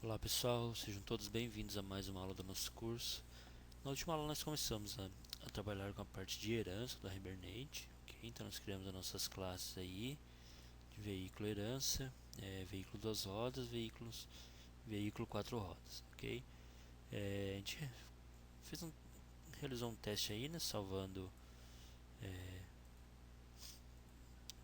Olá pessoal, sejam todos bem-vindos a mais uma aula do nosso curso. Na última aula nós começamos a trabalhar com a parte de herança do Hibernate, ok? Então nós criamos as nossas classes aí de veículo herança, veículo duas rodas, veículo quatro rodas, ok? A gente fez realizou um teste aí, né, salvando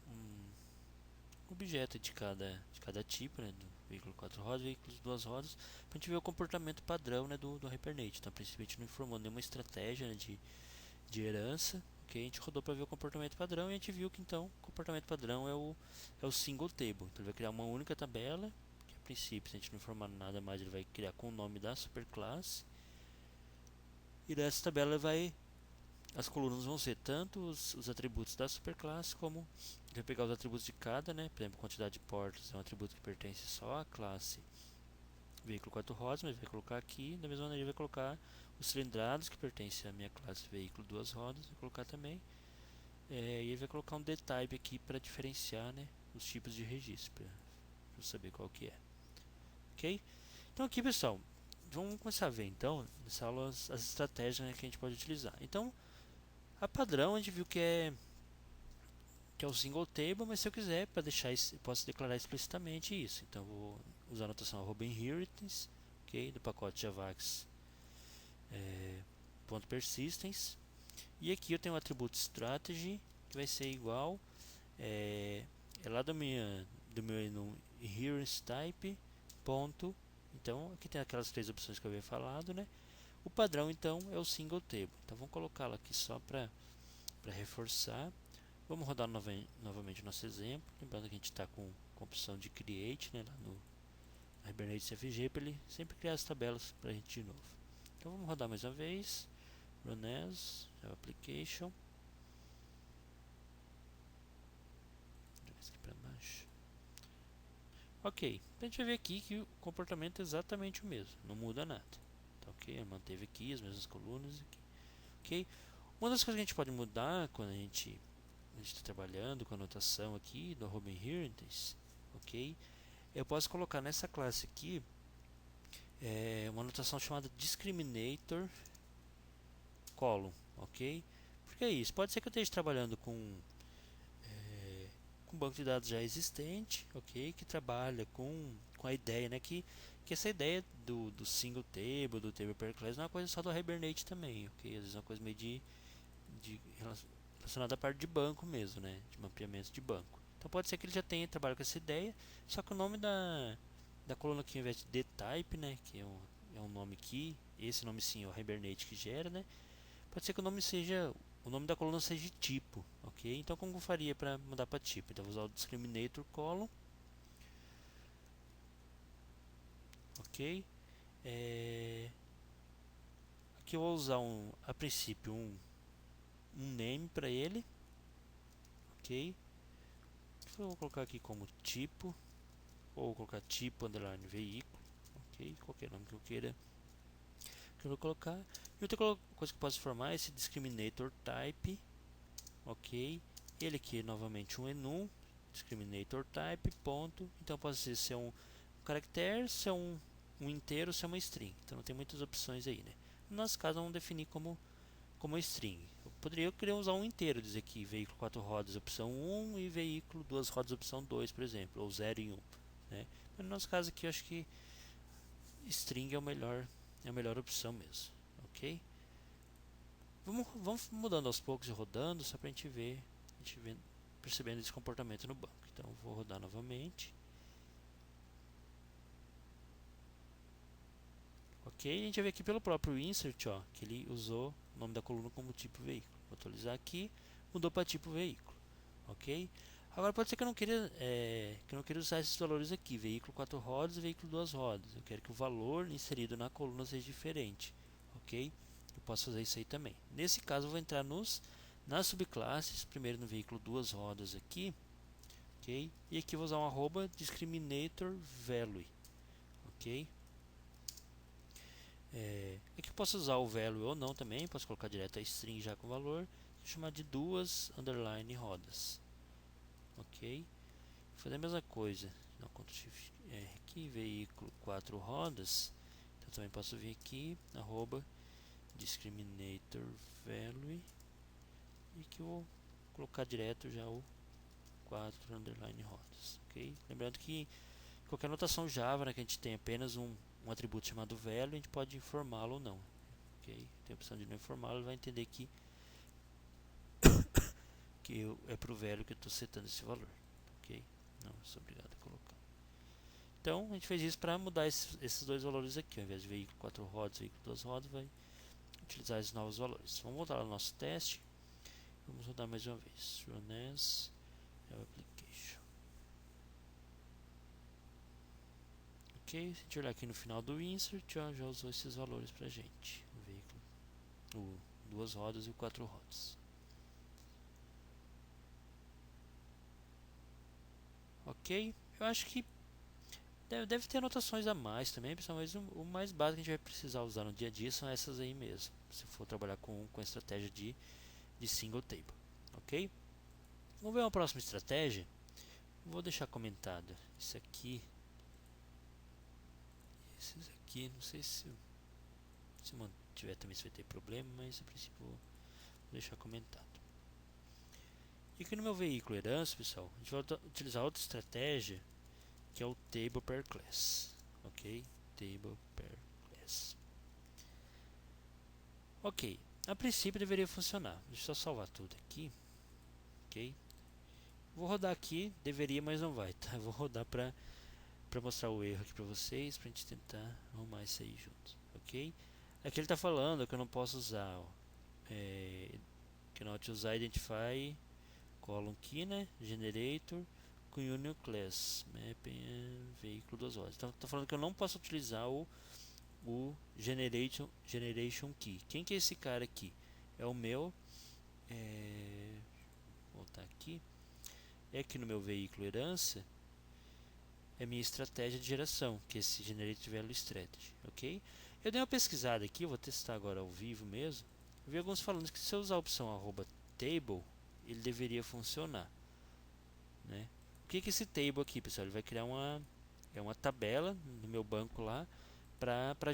um objeto de cada tipo, né, do veículo quatro rodas, veículos duas rodas, para a gente ver o comportamento padrão, né, do Hibernate. Então, a princípio, a gente não informou nenhuma estratégia, né, de herança, ok? A gente rodou para ver o comportamento padrão e a gente viu que então o comportamento padrão é o single table. Então, ele vai criar uma única tabela, que a princípio, se a gente não informar nada mais, ele vai criar com o nome da superclasse. E dessa tabela as colunas vão ser tanto os atributos da superclasse, como ele vai pegar os atributos de cada, né? Por exemplo, quantidade de portas é um atributo que pertence só à classe veículo 4 rodas, mas vai colocar aqui. Da mesma maneira, ele vai colocar os cilindrados que pertencem à minha classe veículo duas rodas, vai colocar também. E ele vai colocar um dtype aqui para diferenciar, né, os tipos de registro, para eu saber qual que é. Ok? Então aqui, pessoal, vamos começar a ver então nessa aula as estratégias, né, que a gente pode utilizar. Então, a padrão a gente viu que é o single table, mas se eu quiser, para deixar eu posso declarar explicitamente isso. Então eu vou usar a notação @inheritance, ok, do pacote javax .persistence. E aqui eu tenho o atributo strategy, que vai ser igual é lá do meu inheritance type ponto. Então aqui tem aquelas três opções que eu havia falado, né? O padrão então é o single table. Então vamos colocá-lo aqui só para reforçar. Vamos rodar novamente o nosso exemplo. Lembrando que a gente está com a opção de create, né, lá no Hibernate CFG, para ele sempre criar as tabelas para a gente de novo. Então vamos rodar mais uma vez. Run as Java Application. Aqui para baixo. Ok, a gente vai ver aqui que o comportamento é exatamente o mesmo, não muda nada. Tá, ok, manteve aqui as mesmas colunas. Aqui. Ok, uma das coisas que a gente pode mudar quando a gente está trabalhando com a anotação aqui do inheritance, ok, eu posso colocar nessa classe aqui uma anotação chamada discriminator column, ok? Porque é isso, pode ser que eu esteja trabalhando com um banco de dados já existente, ok? Que trabalha com a ideia, né? Que essa ideia do single table, do table per class, não é uma coisa só do Hibernate também, ok? Às vezes é uma coisa meio de relacionada à parte de banco mesmo, né? De mapeamento de banco. Então pode ser que ele já tenha trabalhado com essa ideia, só que o nome da coluna aqui, ao invés de dtype, né? Que é um nome aqui, esse nome sim é o Hibernate que gera, né? Pode ser que o nome da coluna seja tipo, ok? Então como eu faria para mudar para tipo? Então eu vou usar o discriminator column, ok? Aqui eu vou usar a princípio um name para ele, ok? Então eu vou colocar aqui como tipo, ou vou colocar tipo underline veículo, ok? Qualquer nome que eu queira que eu vou colocar. E outra coisa que eu posso formar é esse discriminator type, ok? Ele aqui é novamente um enum, discriminator type, ponto. Então pode ser um caractere, ser um inteiro, ser uma string. Então não tem muitas opções aí, né? No nosso caso vamos definir como string. Eu poderia querer usar um inteiro, dizer que veículo 4 rodas opção 1 e veículo 2 rodas opção 2, por exemplo, ou 0 e 1, né? Mas no nosso caso aqui eu acho que string é a melhor opção mesmo, ok? Vamos mudando aos poucos e rodando, só para a gente ver, percebendo esse comportamento no banco. Então vou rodar novamente. Ok, a gente vai ver aqui pelo próprio insert, ó, que ele usou o nome da coluna como tipo veículo. Vou atualizar aqui, mudou para tipo veículo, ok? Agora pode ser que eu não queira usar esses valores aqui, veículo 4 rodas e veículo 2 rodas. Eu quero que o valor inserido na coluna seja diferente, ok? Eu posso fazer isso aí também. Nesse caso eu vou entrar nas subclasses, primeiro no veículo 2 rodas aqui, ok? E aqui eu vou usar um discriminator value, ok? Aqui eu posso usar o value ou não também, posso colocar direto a string já com valor, e chamar de duas underline rodas, ok? Vou fazer a mesma coisa, dá um Ctrl Shift R aqui, veículo 4 rodas. Então também posso vir aqui, arroba discriminator value, e que eu vou colocar direto já o 4 underline rodas, ok? Lembrando que qualquer notação Java, né, que a gente tem apenas um atributo chamado value, a gente pode informá-lo ou não, ok? Tem a opção de não informá-lo, ele vai entender que é para o value que eu estou setando esse valor, ok? Não sou obrigado a colocar. Então a gente fez isso para mudar esses dois valores aqui, ao invés de veículo 4 rodas, veículo 2 rodas, vai utilizar esses novos valores. Vamos voltar lá no nosso teste. Vamos rodar mais uma vez. Run as application. Ok, se a gente olhar aqui no final do insert, ó, já usou esses valores pra gente. O veículo, o 2 rodas e o 4 rodas. Ok, eu acho que deve ter anotações a mais também, pessoal, mas o mais básico que a gente vai precisar usar no dia a dia são essas aí mesmo, se for trabalhar com a estratégia de single table, ok? Vamos ver uma próxima estratégia. Vou deixar comentado isso aqui, esses aqui, não sei se mantiver também se vai ter problema, mas a princípio vou deixar comentado. E aqui no meu veículo herança, pessoal, a gente vai utilizar outra estratégia que é o table per class, ok? Table per class. Ok, a princípio deveria funcionar. Deixa eu só salvar tudo aqui, ok? Vou rodar aqui, deveria, mas não vai, tá? Vou rodar para mostrar o erro aqui para vocês, para a gente tentar arrumar isso aí juntos, ok? Aqui ele está falando que eu não posso usar, ó, cannot usar identify column key, né? Generator com union class mapping veículo 2 rodas. Então está falando que eu não posso utilizar o generation key. Quem que é esse cara aqui? É o meu, vou voltar aqui, é aqui no meu veículo herança, é minha estratégia de geração, que é esse generate value strategy, ok? Eu dei uma pesquisada aqui, vou testar agora ao vivo mesmo. Eu vi alguns falando que se eu usar a opção @table, ele deveria funcionar, né? O que é esse table aqui, pessoal? Ele vai criar uma tabela no meu banco lá para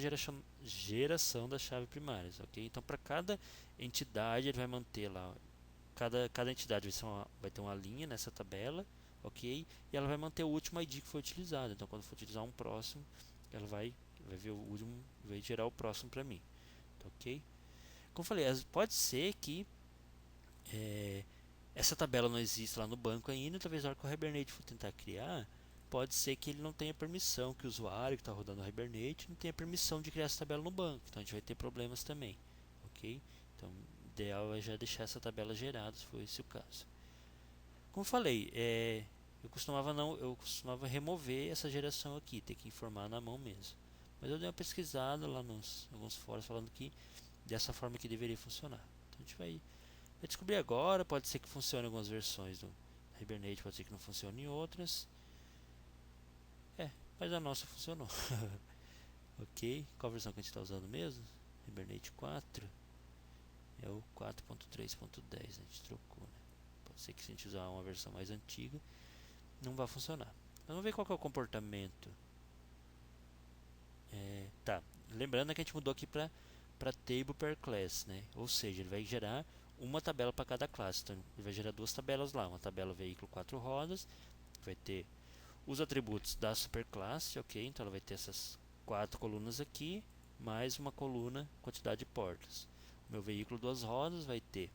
geração das chaves primárias, ok? Então para cada entidade ele vai manter lá, cada entidade vai ter uma linha nessa tabela, ok? E ela vai manter o último ID que foi utilizado. Então quando for utilizar um próximo, ela vai ver o último, vai gerar o próximo para mim, tá, ok? Como eu falei, pode ser que essa tabela não existe lá no banco ainda, talvez na hora que o Hibernate for tentar criar, pode ser que ele não tenha permissão, que o usuário que está rodando o Hibernate não tenha permissão de criar essa tabela no banco, então a gente vai ter problemas também, ok? Então o ideal é já deixar essa tabela gerada, se for esse o caso. Como eu falei, eu costumava remover essa geração aqui, ter que informar na mão mesmo, mas eu dei uma pesquisada lá nos alguns fóruns falando que dessa forma que deveria funcionar, então a gente vai descobrir agora, pode ser que funcione em algumas versões do Hibernate, pode ser que não funcione em outras. Mas a nossa funcionou. Ok, qual versão que a gente está usando mesmo? Hibernate 4 é o 4.3.10, a gente trocou, né? Pode ser que se a gente usar uma versão mais antiga não vai funcionar. Vamos ver qual que é o comportamento. Tá, lembrando que a gente mudou aqui para table per class, né? Ou seja, ele vai gerar uma tabela para cada classe. Então ele vai gerar duas tabelas lá, uma tabela veículo 4 rodas, que vai ter os atributos da superclasse, ok? Então ela vai ter essas 4 colunas aqui, mais uma coluna quantidade de portas. O meu veículo 2 rodas vai ter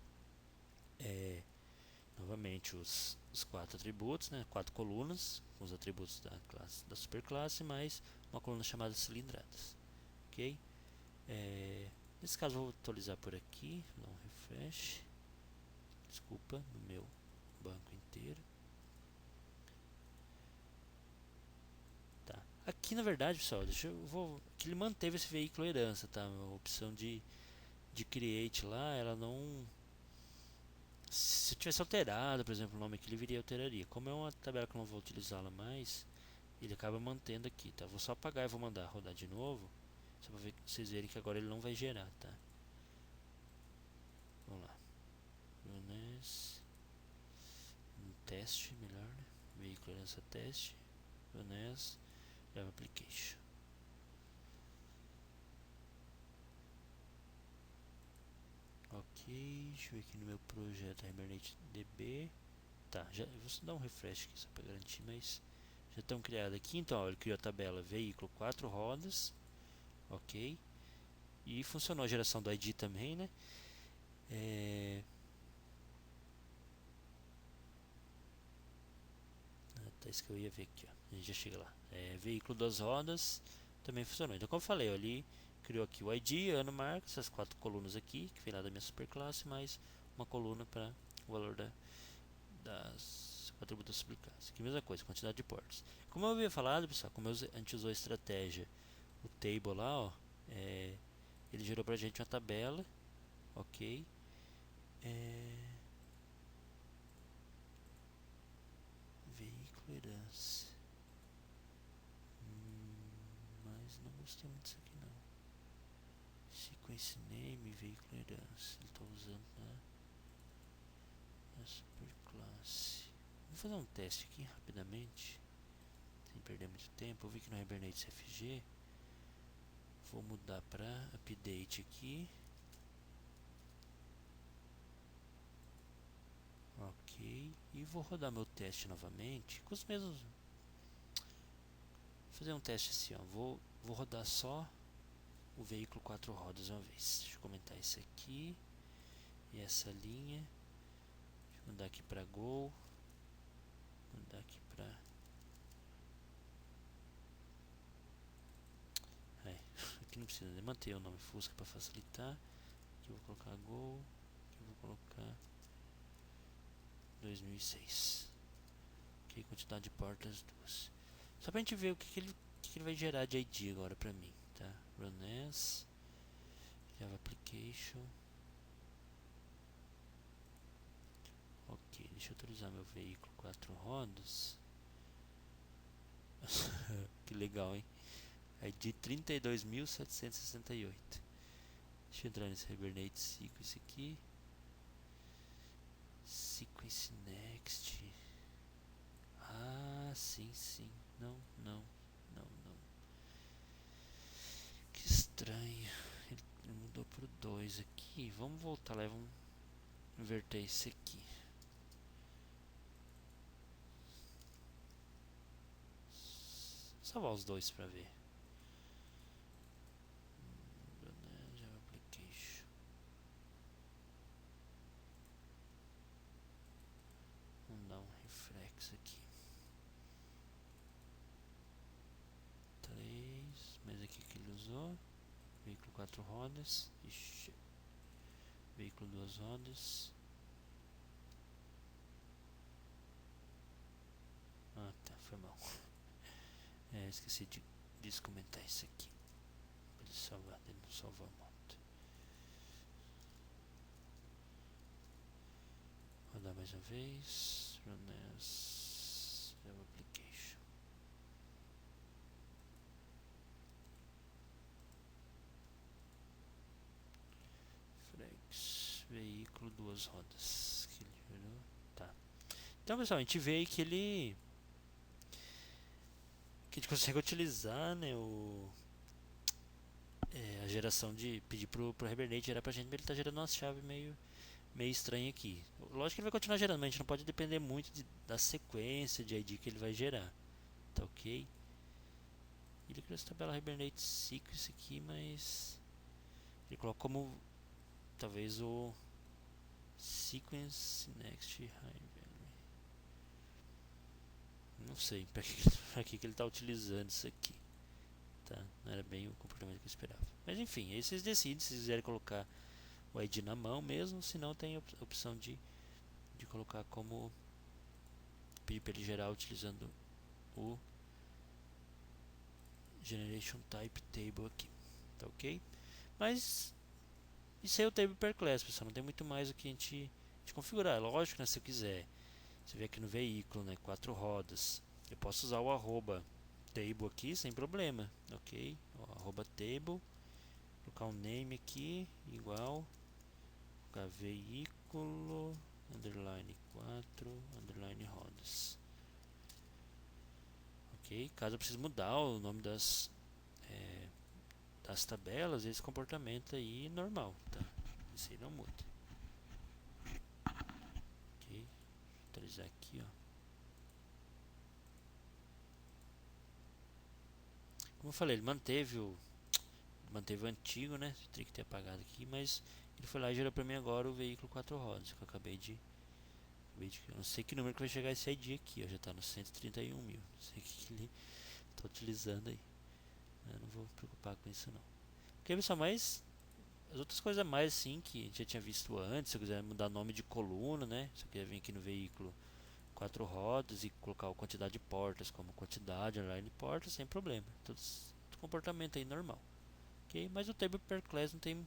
novamente os 4 atributos, né? 4 colunas com os atributos da classe da superclasse, mais uma coluna chamada cilindradas, ok? Nesse caso vou atualizar por aqui, dar um refresh, desculpa, no meu banco inteiro. Tá. Aqui na verdade, pessoal, aqui ele manteve esse veículo herança, tá? A opção de create lá, ela não, se eu tivesse alterado, por exemplo, o nome aqui, ele viria alteraria. Como é uma tabela que eu não vou utilizá-la mais, ele acaba mantendo aqui, tá? Vou só apagar e vou mandar rodar de novo, só para vocês verem que agora ele não vai gerar, tá? Vamos lá. Runes, teste, melhor, né? Veículo herança teste. Runes. Java Application. Ok, deixa eu ver aqui no meu projeto Hibernate DB. Tá, já vou só dar um refresh aqui só para garantir, mas já estão criados aqui. Então, ó, ele criou a tabela veículo 4 rodas, ok, e funcionou a geração do ID também, né? Tá, isso que eu ia ver aqui, ó. A gente já chega lá. Veículo 2 rodas também funcionou. Então, como eu falei, ele criou aqui o ID, ano, marca, essas 4 colunas aqui, que vem lá da minha superclasse, mais uma coluna para o valor das atributos superclasses. Aqui mesma coisa, quantidade de portas. Como eu havia falado, pessoal, como a gente usou a estratégia, o table lá, ó, ele gerou pra gente uma tabela, ok? Veículo herança. Mas não gostei muito disso aqui não. Sequence name, veículo herança. Ele está usando na superclasse. Vou fazer um teste aqui rapidamente, sem perder muito tempo. Eu vi que no Hibernate CFG. Vou mudar para update aqui. Ok. E vou rodar meu teste novamente. Com os mesmos. Vou fazer um teste assim, ó. Vou rodar só o veículo 4 rodas uma vez. Deixa eu comentar esse aqui. E essa linha. Deixa eu mudar aqui para Go. Mudar aqui para. Aqui não precisa, né? Manter o nome Fusca para facilitar. Aqui eu vou colocar Go. Aqui eu vou colocar 2006. Ok, quantidade de portas 2. Só pra gente ver o que ele vai gerar de ID agora pra mim, tá? Run as Java Application. Ok, deixa eu atualizar meu veículo 4 rodas. Que legal, hein? ID 32.768. Deixa eu entrar nesse Hibernate Sequence aqui. Sequence Next. Ah, sim. Não. Que estranho. Ele mudou pro 2 aqui. Vamos voltar lá e vamos inverter esse aqui. Salvar os dois pra ver. Java Application. Vamos dar um refresh aqui. 3. Mas aqui que ele usou. Veículo 4 rodas. Ixi. Veículo 2 rodas. Ah, tá. Foi mal. Esqueci de descomentar isso aqui. Pra ele salvar. Ele não salvar a moto. Rodar mais uma vez. Run as Java Application. Flex. Veículo 2 rodas. Que ele gerou. Tá. Então, pessoal, a gente vê aí que a gente consegue utilizar, né, a geração de pedir pro Hibernate gerar pra gente, mas ele tá gerando uma chave meio estranha aqui. Lógico que ele vai continuar gerando, mas a gente não pode depender muito da sequência de ID que ele vai gerar. Tá ok? Ele criou essa tabela Hibernate Sequence aqui, mas ele coloca como talvez o Sequence Next High. Não sei pra que ele tá utilizando isso aqui. Tá? Não era bem o comportamento que eu esperava. Mas enfim, aí vocês decidem se quiserem colocar o ID na mão mesmo, se não tem a opção de colocar como pedir para ele gerar utilizando o Generation Type Table aqui. Tá ok? Mas isso aí é o table per class, pessoal. Não tem muito mais o que a gente configurar. Lógico, né, se eu quiser. Você vê aqui no veículo, né, 4 rodas. Eu posso usar o arroba table aqui sem problema, ok? O arroba table, colocar um name aqui igual, colocar veículo underline 4 underline rodas, ok? Caso eu precise mudar o nome das tabelas, esse comportamento aí normal, tá? Isso aí não muda, ok? Vou atualizar aqui, ó. Como eu falei, ele manteve o antigo, né? Teria que ter apagado aqui, mas ele foi lá e gerou pra mim agora o veículo 4 rodas, que eu eu não sei que número que vai chegar esse ID aqui, ó, já tá no 131 mil, não sei o que ele tá utilizando aí. Eu não vou me preocupar com isso não. Porque pessoal, mais as outras coisas a mais assim que a gente já tinha visto antes, se eu quiser mudar nome de coluna, né? Se eu quiser vir aqui no veículo 4 rodas e colocar a quantidade de portas como quantidade, align portas, sem problema. Todo comportamento aí normal. Ok? Mas o table per class não tem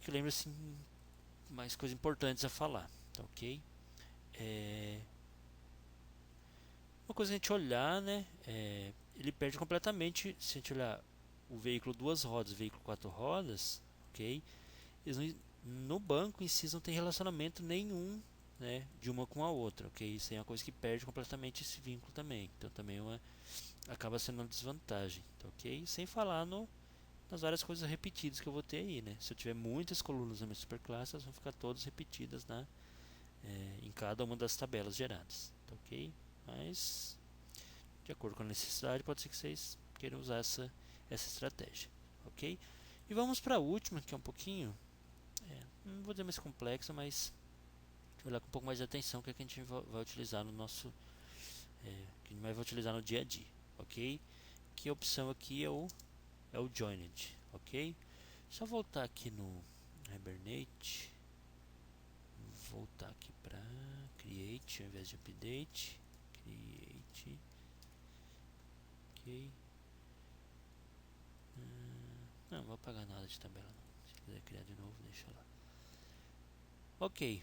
que eu lembro assim mais coisas importantes a falar, tá ok? Uma coisa a gente olhar, né? Ele perde completamente se a gente olhar o veículo duas rodas, o veículo quatro rodas, ok? Eles no banco em si não tem relacionamento nenhum, né, de uma com a outra, ok? Isso é uma coisa que perde completamente esse vínculo também. Então também acaba sendo uma desvantagem, tá ok? Sem falar nas várias coisas repetidas que eu vou ter aí, né? Se eu tiver muitas colunas na minha superclasse, elas vão ficar todas repetidas em cada uma das tabelas geradas, tá ok? Mas de acordo com a necessidade, pode ser que vocês queiram usar essa estratégia, ok? E vamos para a última, que é um pouquinho, não vou dizer mais complexa, mas olhar com um pouco mais de atenção, que é que a gente vai utilizar no nosso, que a gente vai utilizar no dia a dia, ok? Que a opção aqui é o joined, ok? Só voltar aqui no Hibernate, voltar aqui para create ao invés de update, create, ok? Não vou apagar nada de tabela não. Se quiser criar de novo, deixa lá. Ok.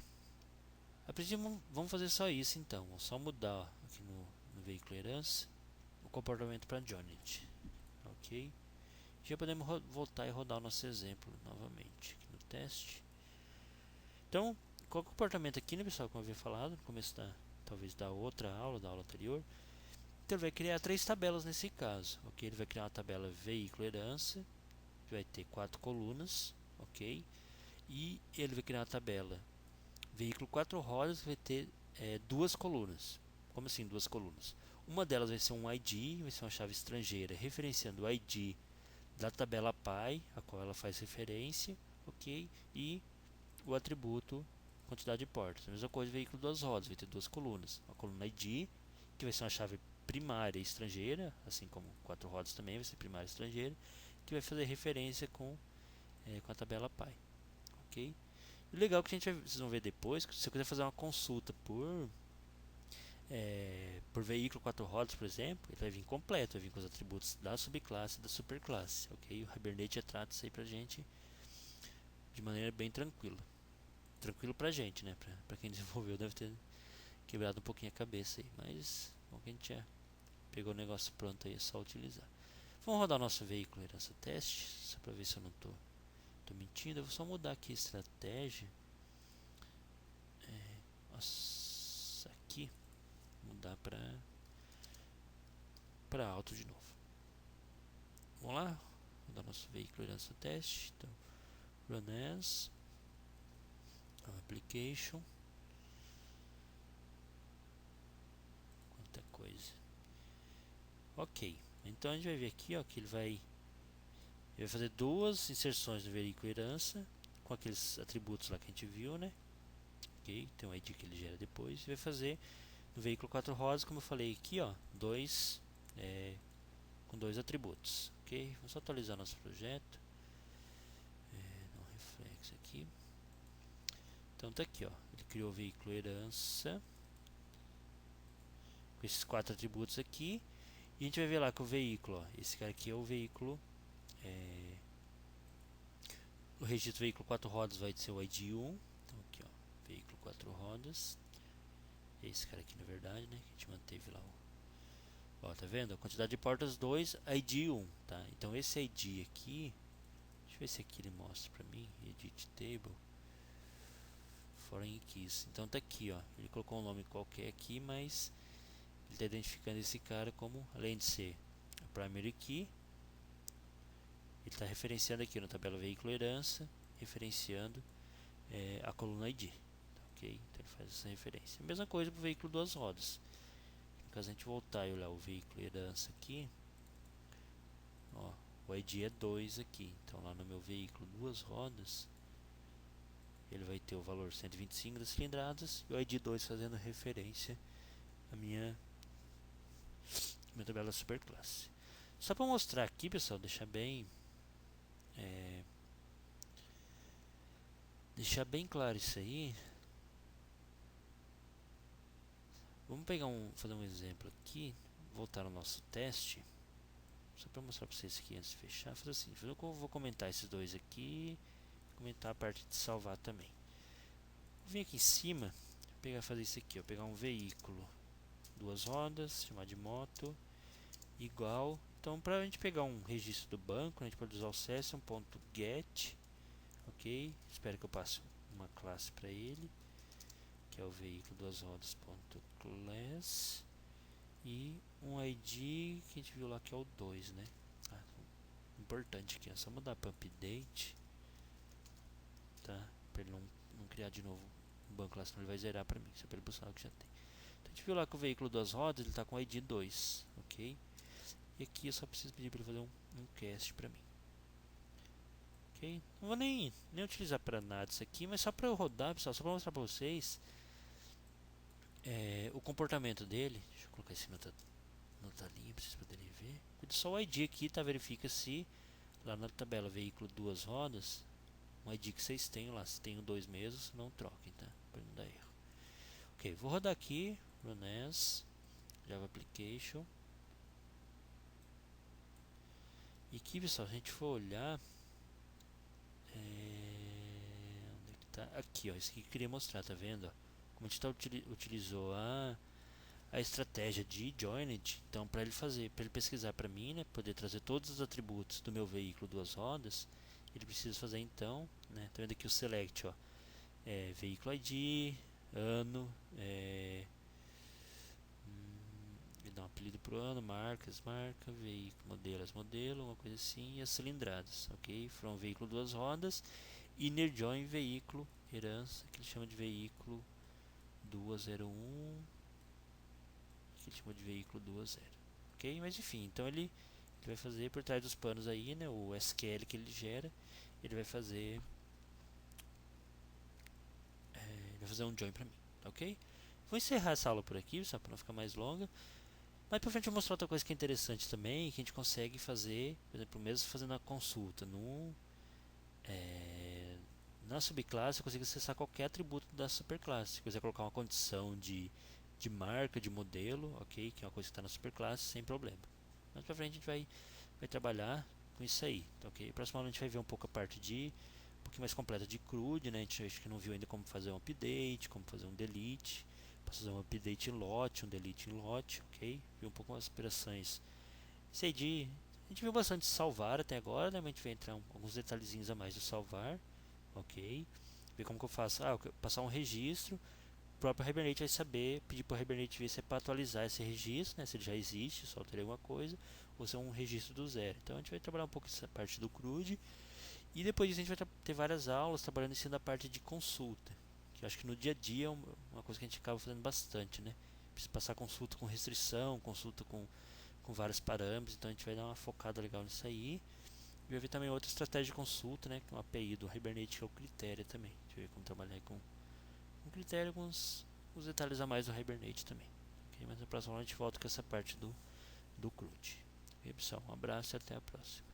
A princípio vamos fazer só isso então. Vamos só mudar aqui no veículo herança o comportamento para joined. Ok. Já podemos voltar e rodar o nosso exemplo novamente aqui no teste. Então, qual é o comportamento aqui, né, pessoal? Como eu havia falado no começo talvez da outra aula, da aula anterior. Então ele vai criar três tabelas nesse caso. Ok. Ele vai criar uma tabela veículo herança, que vai ter 4 colunas, ok? E ele vai criar uma tabela veículo 4 rodas, que vai ter duas colunas. Como assim duas colunas? Uma delas vai ser um ID, vai ser uma chave estrangeira referenciando o ID da tabela pai, a qual ela faz referência, ok? E o atributo quantidade de portas. A mesma coisa veículo duas rodas, vai ter duas colunas. A coluna ID, que vai ser uma chave primária estrangeira, assim como quatro rodas também vai ser primária estrangeira, que vai fazer referência com a tabela pai, ok? O legal que vocês vão ver depois, que se eu quiser fazer uma consulta por veículo 4 rodas, por exemplo, ele vai vir completo, vai vir com os atributos da subclasse e da superclasse, ok? O Hibernate já trata isso aí pra gente de maneira bem tranquila. Tranquilo pra gente, né? Pra quem desenvolveu deve ter quebrado um pouquinho a cabeça aí, mas bom que a gente já pegou o negócio pronto aí, é só utilizar. Vamos rodar o nosso veículo herança teste, só pra ver se eu não tô mentindo. Eu vou só mudar aqui a estratégia. Nossa, aqui mudar para alto de novo. Vamos lá, mudar nosso veículo herança teste. Então, run as application. Quanta coisa. Ok, então a gente vai ver aqui, ó, que ele vai fazer duas inserções no veículo herança com aqueles atributos lá que a gente viu, né? Ok, tem um ID que ele gera depois. E vai fazer no veículo 4 rodas, como eu falei aqui, ó, com dois atributos. Ok, vamos só atualizar nosso projeto. Não reflexo aqui. Então tá aqui, ó. Ele criou o veículo herança com esses quatro atributos aqui. E a gente vai ver lá que o veículo, ó, esse cara aqui é o veículo. O registro veículo 4 rodas vai ser o ID 1. Então aqui, ó, veículo 4 rodas. Esse cara aqui na verdade, né? Que a gente manteve lá. Ó, tá vendo? A quantidade de portas 2, ID 1, tá? Então esse ID aqui, deixa eu ver se aqui ele mostra pra mim. Edit table. Foreign keys. Então tá aqui, ó. Ele colocou um nome qualquer aqui, mas Ele está identificando esse cara como, além de ser a primary key, ele está referenciando aqui na tabela veículo herança, referenciando a coluna ID. Ok? Então ele faz essa referência. A mesma coisa para o veículo duas rodas. No caso a gente voltar e olhar o veículo herança aqui, ó, o ID é 2 aqui. Então lá no meu veículo duas rodas, ele vai ter o valor 125 das cilindradas e o ID 2 fazendo referência à minha tabela superclasse. Só para mostrar aqui, pessoal, deixar bem claro isso aí. Vamos fazer um exemplo aqui, voltar ao nosso teste, só para mostrar para vocês aqui antes de fechar. Fazer assim, eu vou comentar esses dois aqui, comentar a parte de salvar também. Vou vir aqui em cima, fazer isso aqui, pegar um veículo, duas rodas, chamar de moto, igual. Então, para a gente pegar um registro do banco, a gente pode usar o session.get, ok? Espero que eu passe uma classe para ele, que é o veículo duas rodas.class, e um ID que a gente viu lá que é o 2, né? Importante aqui, é só mudar para update, tá? Para ele não criar de novo um banco lá, senão ele vai zerar para mim, só para ele buscar o que já tem. Então, a gente viu lá que o veículo duas rodas ele está com o ID 2, ok? E aqui eu só preciso pedir para ele fazer um cast para mim. Ok? Não vou nem utilizar para nada isso aqui, mas só para eu rodar, pessoal, só para mostrar para vocês o comportamento dele. Deixa eu colocar esse nota linha para vocês poderem ver. Só o ID aqui, tá? Verifica se lá na tabela veículo duas rodas, um ID que vocês têm lá, se tem o 2 mesmo, não troquem, tá? Para não dar erro. Ok, vou rodar aqui, run as Java Application. E aqui, pessoal, se a gente for olhar, onde é que tá? Aqui, ó, isso aqui que eu queria mostrar, tá vendo? Ó? Como a gente utilizou a estratégia de joined, então para ele pesquisar para mim, né, poder trazer todos os atributos do meu veículo duas rodas, ele precisa fazer então, né, tá vendo aqui o select, ó, veículo ID, ano, ele dá um apelido pro ano, marca, veículo, modelo, uma coisa assim, e as cilindradas, ok? From veículo duas rodas, inner join veículo, herança, que ele chama de veículo 201, que ele chama de veículo 20, ok? Mas enfim, então ele vai fazer por trás dos panos aí, né, o SQL que ele gera, ele vai fazer um join pra mim, ok? Vou encerrar essa aula por aqui, só para não ficar mais longa. Mais pra frente eu vou mostrar outra coisa que é interessante também, que a gente consegue fazer, por exemplo, mesmo fazendo a consulta na subclasse, eu consigo acessar qualquer atributo da superclasse. Se quiser colocar uma condição de marca, de modelo, ok? Que é uma coisa que está na superclasse, sem problema. Mais pra frente a gente vai trabalhar com isso aí, ok? Próximo aula a gente vai ver um pouco a parte um pouquinho mais completa de CRUD, né? A gente acho que não viu ainda como fazer um update, como fazer um delete. Posso fazer um update em lote, um delete em lote, ok? Viu um pouco as operações. CD, a gente viu bastante salvar até agora, né? Mas a gente vai entrar alguns detalhezinhos a mais do salvar, ok? Ver como que eu faço. Eu quero passar um registro. O próprio Hibernate vai saber, pedir para o Hibernate ver se é para atualizar esse registro, né? Se ele já existe, só alterei alguma coisa, ou se é um registro do zero. Então a gente vai trabalhar um pouco essa parte do CRUD. E depois disso a gente vai ter várias aulas trabalhando em cima da parte de consulta, que eu acho que no dia a dia é uma coisa que a gente acaba fazendo bastante, né? Precisa passar consulta com restrição, consulta com vários parâmetros, então a gente vai dar uma focada legal nisso aí. E vai ver também outra estratégia de consulta, né? Que é uma API do Hibernate, que é o critério também. A gente vai ver como trabalhar com critério, com os detalhes a mais do Hibernate também. Okay? Mas na próxima aula a gente volta com essa parte do CRUD. Ok, pessoal? Um abraço e até a próxima.